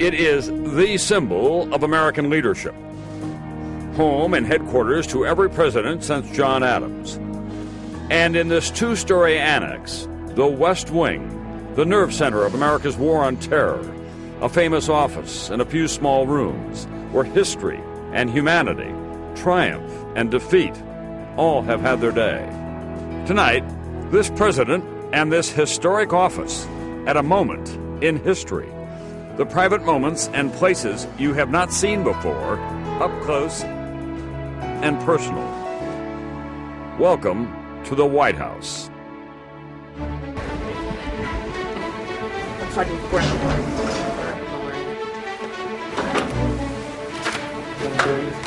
It is the symbol of American leadership. Home and headquarters to every president since John Adams. And in this two-story annex, the West Wing, the nerve center of America's war on terror, a famous office and a few small rooms where history and humanity, triumph and defeat all have had their day. Tonight, this president and this historic office at a moment in history. The private moments and places you have not seen before, up close and personal. Welcome to the White House.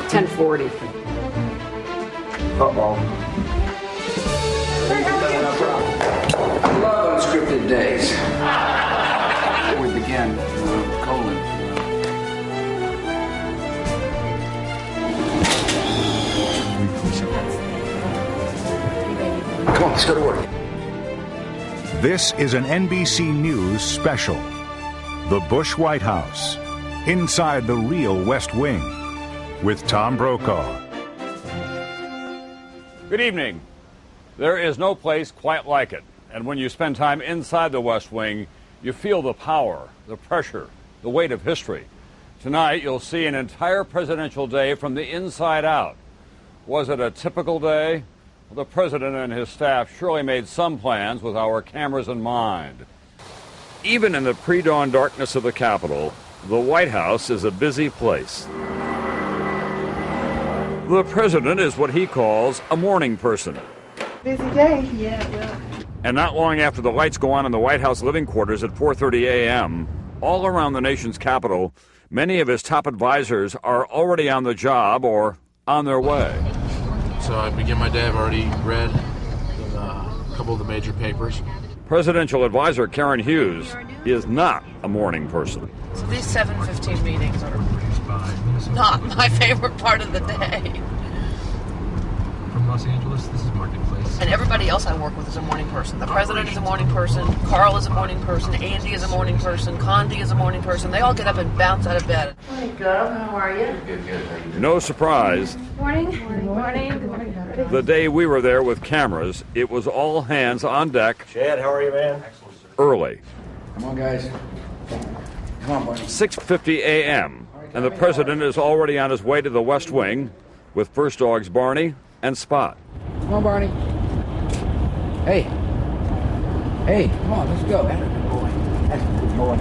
10:40. Uh-oh. I love unscripted days. Before we begin, colon. Come on, let's go to work. This is an NBC News special. The Bush White House. Inside the real West Wing. With Tom Brokaw. Good evening. There is no place quite like it. And when you spend time inside the West Wing, you feel the power, the pressure, the weight of history. Tonight, you'll see an entire presidential day from the inside out. Was it a typical day? Well, the president and his staff surely made some plans with our cameras in mind. Even in the pre-dawn darkness of the Capitol, the White House is a busy place. The president is what he calls a morning person. Busy day, yeah, well. And not long after the lights go on in the White House living quarters at 4:30 a.m., all around the nation's capital, many of his top advisors are already on the job or on their way. So I begin my day. I've already read a couple of the major papers. Presidential advisor Karen Hughes is not a morning person. So these 7:15 meetings are not my favorite part of the day. From Los Angeles, this is Marketplace. And everybody else I work with is a morning person. The president is a morning person. Carl is a morning person. Andy is a morning person. Condi is a morning person. They all get up and bounce out of bed. Hey, girl, how are you? Good. No surprise, Morning. Good morning. the day we were there with cameras, it was all hands on deck. Chad, how are you, man? Early. Come on, guys. Come on, buddy. 6:50 a.m., and the president is already on his way to the West Wing with first dogs Barney and Spot. Come on, Barney. Hey, come on, let's go. That's a good boy.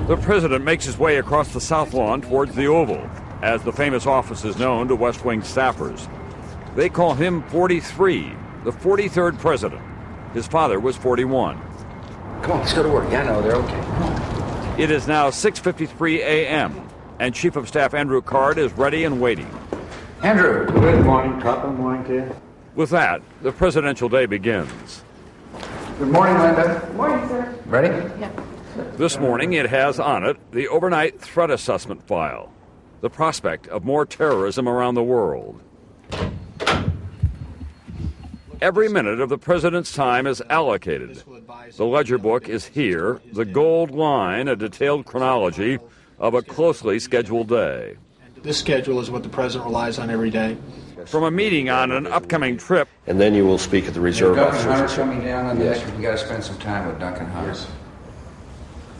The president makes his way across the South Lawn towards the Oval, as the famous office is known to West Wing staffers. They call him 43, the 43rd president. His father was 41. Come on, let's go to work. Yeah, I know, they're okay. Come on. It is now 6:53 a.m., and Chief of Staff Andrew Card is ready and waiting. Andrew. Good morning. Top of the morning to you. With that, the presidential day begins. Good morning, Linda. Good morning, sir. Ready? Yeah. This morning, it has on it the overnight threat assessment file, the prospect of more terrorism around the world. Every minute of the president's time is allocated. The ledger book is here, the gold line, a detailed chronology of a closely scheduled day. This schedule is what the president relies on every day. From a meeting on an upcoming trip, And then you will speak at the reserve Duncan Hunter's officers. coming down on this. We got to spend some time with Duncan Hunter.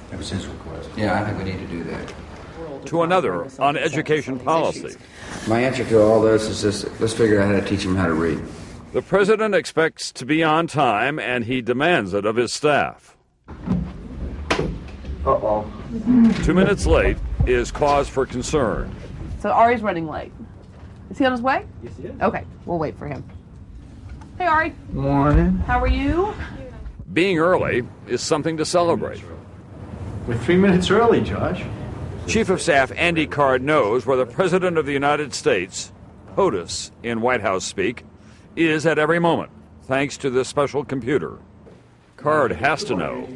That was his request. Yeah, I think we need to do that. to another on education policy. My answer to all this is just, let's figure out how to teach them how to read. The president expects to be on time, and he demands it of his staff. Uh-oh. 2 minutes late is cause for concern. So Ari's running late. Is he on his way? Yes, he is. Okay, we'll wait for him. Hey, Ari. Morning. How are you? Being early is something to celebrate. We're 3 minutes early, Josh. Chief of Staff Andy Card knows where the President of the United States, POTUS in White House speak, is at every moment, thanks to this special computer. Card has to know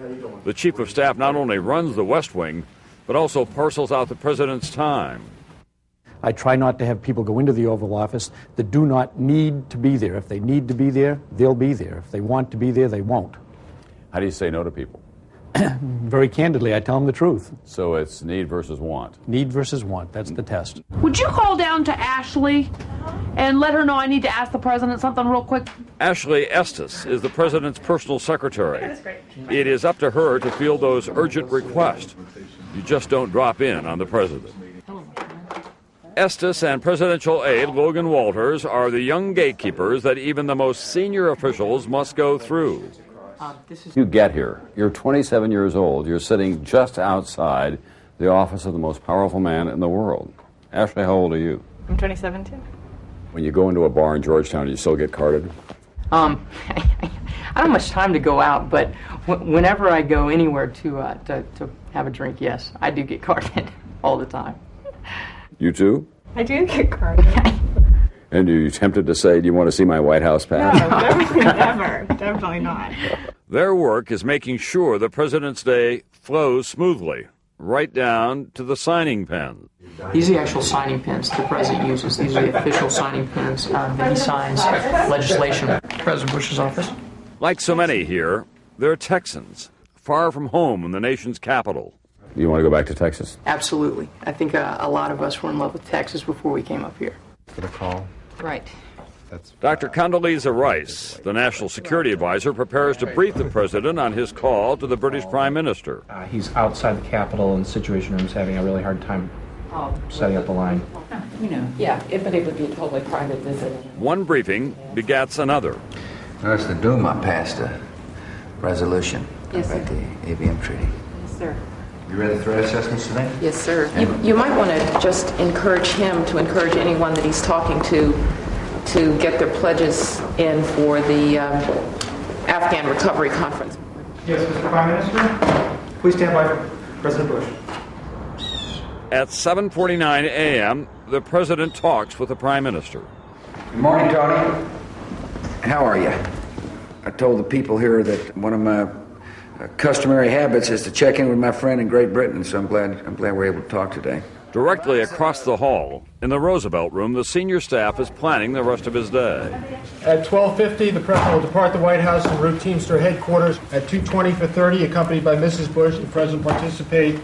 the Chief of Staff not only runs the West Wing, but also parcels out the President's time. I try not to have people go into the Oval Office that do not need to be there. If they need to be there, they'll be there. If they want to be there, they won't. How do you say no to people? very candidly, I tell them the truth. So it's need versus want. Need versus want. That's the test. Would you call down to Ashley and let her know I need to ask the president something real quick? Ashley Estes is the president's personal secretary. That's great. It is up to her to field those urgent requests. You just don't drop in on the president. Estes and presidential aide Logan Walters are the young gatekeepers that even the most senior officials must go through. You get here. You're 27 years old. You're sitting just outside the office of the most powerful man in the world. Ashley, how old are you? I'm 27 too. When you go into a bar in Georgetown, do you still get carded? I don't have much time to go out, but whenever I go anywhere to have a drink, yes, I do get carded all the time. You too? I do get carded. And are you tempted to say, do you want to see my Whitehouse pass? No, definitely never. Definitely not. Their work is making sure the President's Day flows smoothly, right down to the signing pen. These are the actual signing pens the president uses. These are the official signing pens that he signs legislation. President Bush's office. Like so many here, they're Texans, far from home in the nation's capital. You want to go back to Texas? Absolutely. I think a lot of us were in love with Texas before we came up here. Get a call. Right. Dr. Condoleezza Rice, the National Security Advisor, prepares to brief the president on his call to the British Prime Minister. He's outside the Capitol in the Situation Room, having a really hard time setting up a line. Yeah, but it would be a totally private visit. One briefing begats another. Notice the Duma passed a resolution Yes, about sir. the ABM treaty. Yes, sir. You read the threat assessments today? Yes, sir. You might want to just encourage him to encourage anyone that he's talking to get their pledges in for the Afghan Recovery Conference. Yes, Mr. Prime Minister. Please stand by for President Bush. At 7:49 a.m., the president talks with the Prime Minister. Good morning, Tony. How are you? I told the people here that one of my customary habits is to check in with my friend in Great Britain, so I'm glad we're able to talk today. Directly across the hall, in the Roosevelt Room, the senior staff is planning the rest of his day. At 12:50, the President will depart the White House en route Teamster headquarters. At 2:20 for 30, accompanied by Mrs. Bush, the President participate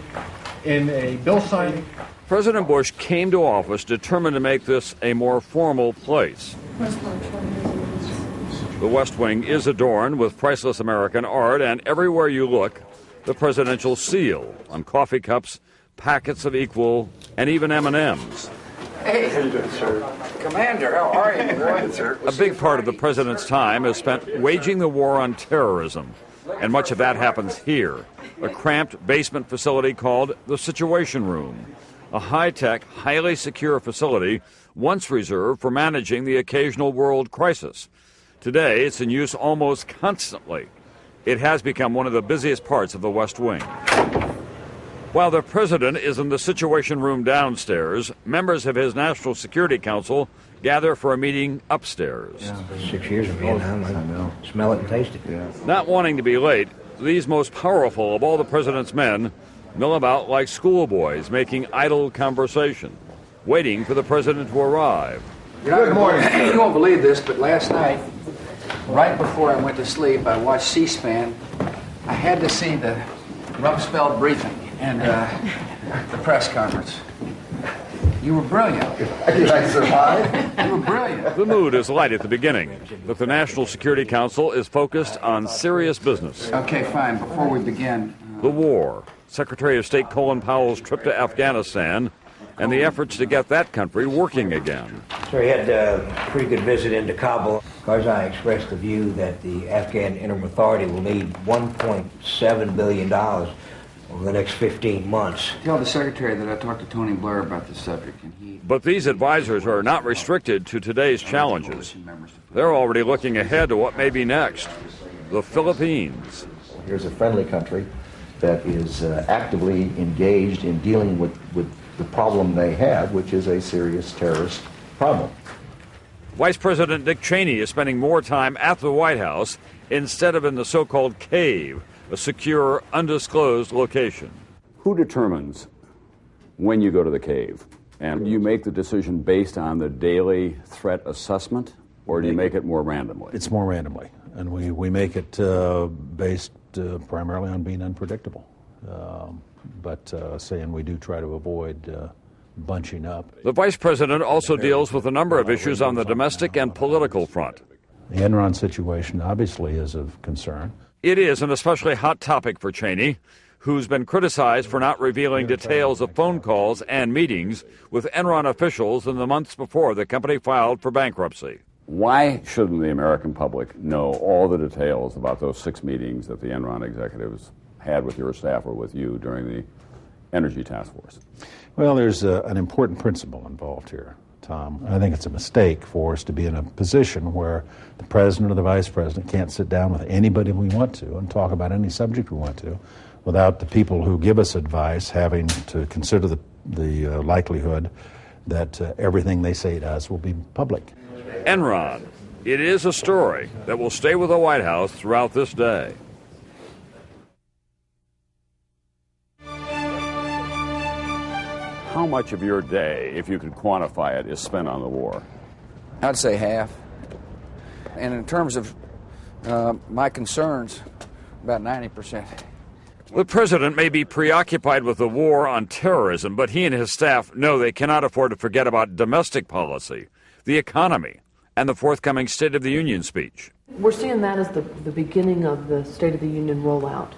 in a bill signing. President Bush came to office determined to make this a more formal place. The West Wing is adorned with priceless American art, and everywhere you look, the presidential seal on coffee cups, packets of Equal, and even M&Ms. Hey, how you doing, sir? Commander, how are you? Good, sir. A big part of the president's time is spent waging the war on terrorism, and much of that happens here, a cramped basement facility called the Situation Room, a high-tech, highly secure facility once reserved for managing the occasional world crisis. Today, it's in use almost constantly. It has become one of the busiest parts of the West Wing. While the president is in the Situation Room downstairs, members of his National Security Council gather for a meeting upstairs. Yeah, 6 years of Vietnam, I know. Smell it and taste it. Yeah. Not wanting to be late, these most powerful of all the president's men mill about like schoolboys making idle conversation, waiting for the president to arrive. Good morning. You won't believe this, but last night, right before I went to sleep, I watched C-SPAN. I had to see the Rumsfeld briefing and the press conference. You were brilliant. Did I survive? You were brilliant. The mood is light at the beginning, but the National Security Council is focused on serious business. Okay, fine. Before we begin... The war, Secretary of State Colin Powell's trip to Afghanistan, and the efforts to get that country working again. So he had a pretty good visit into Kabul. Karzai expressed the view that the Afghan Interim Authority will need $1.7 billion over the next 15 months. Tell the Secretary that I talked to Tony Blair about this subject, and he... But these advisors are not restricted to today's challenges. They're already looking ahead to what may be next. The Philippines. Here's a friendly country that is actively engaged in dealing with the problem they have, which is a serious terrorist problem. Vice President Dick Cheney is spending more time at the White House instead of in the so-called cave, a secure, undisclosed location. Who determines when you go to the cave? And you make the decision based on the daily threat assessment, or do you make it more randomly? It's more randomly, and we make it based primarily on being unpredictable. Saying we do try to avoid bunching up. The vice president also deals with a number of issues on the domestic and political front. The Enron situation obviously is of concern. It is an especially hot topic for Cheney, who's been criticized for not revealing details of phone calls and meetings with Enron officials in the months before the company filed for bankruptcy. Why shouldn't the American public know all the details about those 6 meetings that the Enron executives had with your staff or with you during the Energy Task Force? Well, there's an important principle involved here, Tom. I think it's a mistake for us to be in a position where the president or the vice president can't sit down with anybody we want to and talk about any subject we want to without the people who give us advice having to consider the likelihood that everything they say to us will be public. Enron. It is a story that will stay with the White House throughout this day. How much of your day, if you could quantify it, is spent on the war? I'd say half. And in terms of my concerns, about 90%. The president may be preoccupied with the war on terrorism, but he and his staff know they cannot afford to forget about domestic policy, the economy, and the forthcoming State of the Union speech. We're seeing that as the beginning of the State of the Union rollout.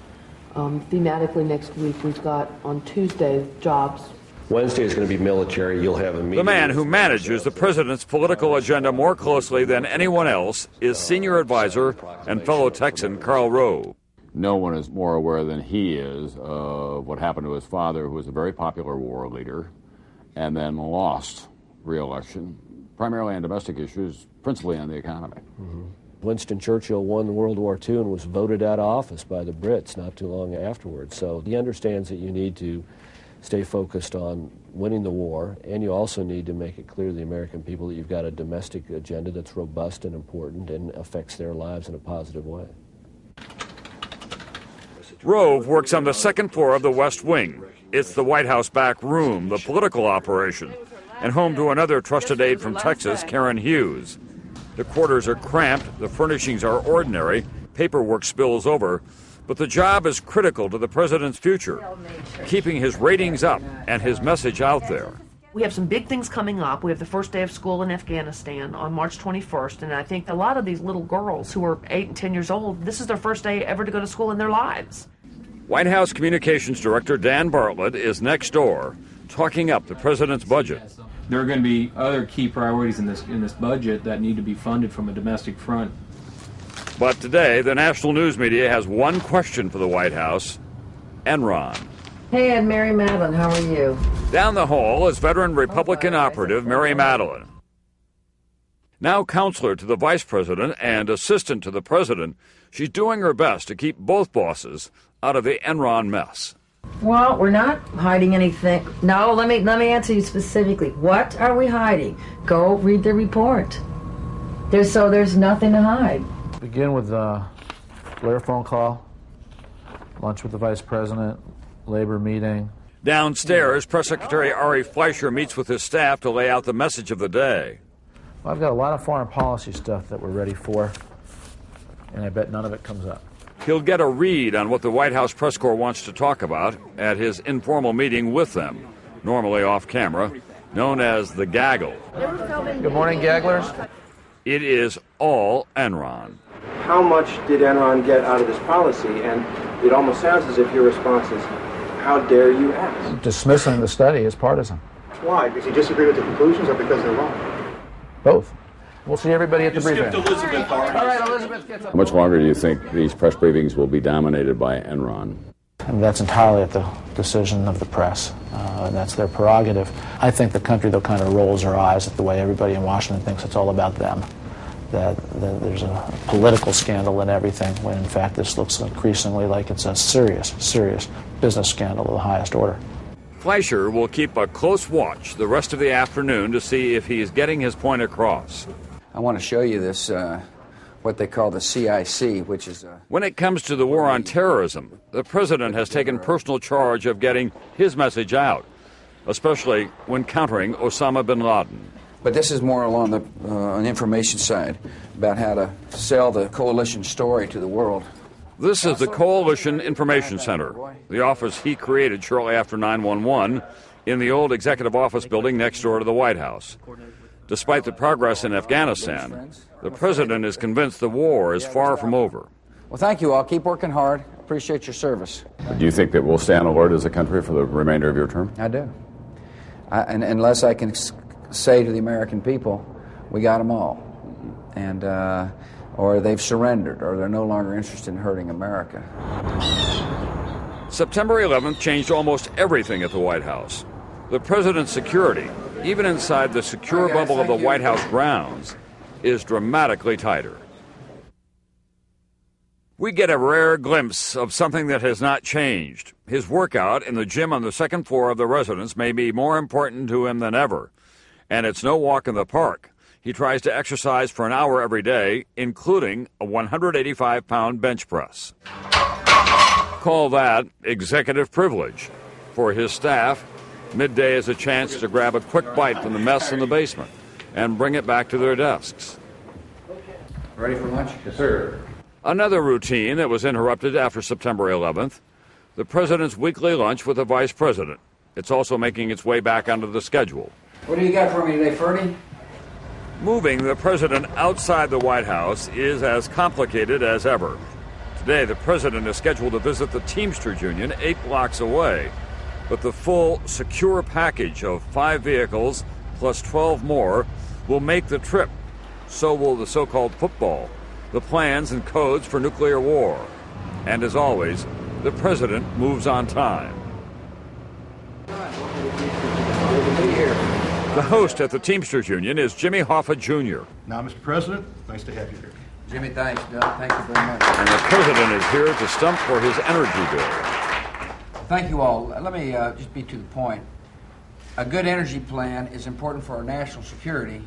Thematically next week, we've got on Tuesday jobs. Wednesday is going to be military. You'll have a meeting. The man who manages the president's political agenda more closely than anyone else is senior advisor and fellow Texan Karl Rove. No one is more aware than he is of what happened to his father, who was a very popular war leader, and then lost re-election, primarily on domestic issues, principally on the economy. Mm-hmm. Winston Churchill won World War II and was voted out of office by the Brits not too long afterwards. So he understands that you need to stay focused on winning the war, and you also need to make it clear to the American people that you've got a domestic agenda that's robust and important and affects their lives in a positive way. Rove works on the second floor of the West Wing. It's the White House back room, the political operation, and home to another trusted aide from Texas, Karen Hughes. The quarters are cramped, the furnishings are ordinary, paperwork spills over, but the job is critical to the president's future, keeping his ratings up and his message out there. We have some big things coming up. We have the first day of school in Afghanistan on March 21st, and I think a lot of these little girls who are 8 and 10 years old, this is their first day ever to go to school in their lives. White House Communications Director Dan Bartlett is next door, talking up the president's budget. There are going to be other key priorities in this budget that need to be funded from a domestic front. But today, the national news media has one question for the White House: Enron. Hey, I'm Mary Madeline. How are you? Down the hall is veteran Republican operative Mary Madeline. Now counselor to the vice president and assistant to the president, she's doing her best to keep both bosses out of the Enron mess. Well, we're not hiding anything. No, let me answer you specifically. What are we hiding? Go read the report. There's nothing to hide. Begin with a Blair phone call, lunch with the vice president, labor meeting. Downstairs, Press Secretary Ari Fleischer meets with his staff to lay out the message of the day. Well, I've got a lot of foreign policy stuff that we're ready for, and I bet none of it comes up. He'll get a read on what the White House press corps wants to talk about at his informal meeting with them, normally off camera, known as the gaggle. Good morning, gagglers. It is all Enron. How much did Enron get out of this policy? And it almost sounds as if your response is, how dare you ask? Dismissing the study is partisan. Why? Because you disagree with the conclusions or because they're wrong? Both. We'll see everybody at the briefing. Elizabeth. All right, Elizabeth gets up. How much longer do you think these press briefings will be dominated by Enron? And that's entirely at the decision of the press. And that's their prerogative. I think the country, though, kind of rolls her eyes at the way everybody in Washington thinks it's all about them. That there's a political scandal and everything, when in fact this looks increasingly like it's a serious business scandal of the highest order. Fleischer will keep a close watch the rest of the afternoon to see if he is getting his point across. I want to show you this, what they call the CIC, which is... When it comes to the war on terrorism, the president has taken personal charge of getting his message out, especially when countering Osama bin Laden. But this is more along the information side, about how to sell the coalition story to the world. This is the Coalition Information Center, the office he created shortly after 9/11 in the old executive office building next door to the White House. Despite the progress in Afghanistan, the president is convinced the war is far from over. Well, thank you all. Keep working hard. Appreciate your service. Do you think that we'll stay on alert as a country for the remainder of your term? I do. And unless I can say to the American people, we got them all, and or they've surrendered, or they're no longer interested in hurting America. September 11th changed almost everything at the White House. The president's security, even inside the secure bubble of the White House grounds, is dramatically tighter. We get a rare glimpse of something that has not changed. His workout in the gym on the second floor of the residence may be more important to him than ever. And it's no walk in the park. He tries to exercise for an hour every day, including a 185-pound bench press. Call that executive privilege. For his staff, midday is a chance to grab a quick bite from the mess in the basement and bring it back to their desks. Ready for lunch? Yes, sir. Another routine that was interrupted after September 11th, the president's weekly lunch with the vice president. It's also making its way back onto the schedule. What do you got for me today, Ferdy? Moving the president outside the White House is as complicated as ever. Today, the president is scheduled to visit the Teamsters Union 8 blocks away. But the full, secure package of 5 vehicles plus 12 more will make the trip. So will the so-called football, the plans and codes for nuclear war. And as always, the president moves on time. The host at the Teamsters Union is Jimmy Hoffa Jr. Now, Mr. President, nice to have you here. Jimmy, thanks, Bill. Thank you very much. And the president is here to stump for his energy bill. Thank you all. Let me just be to the point. A good energy plan is important for our national security,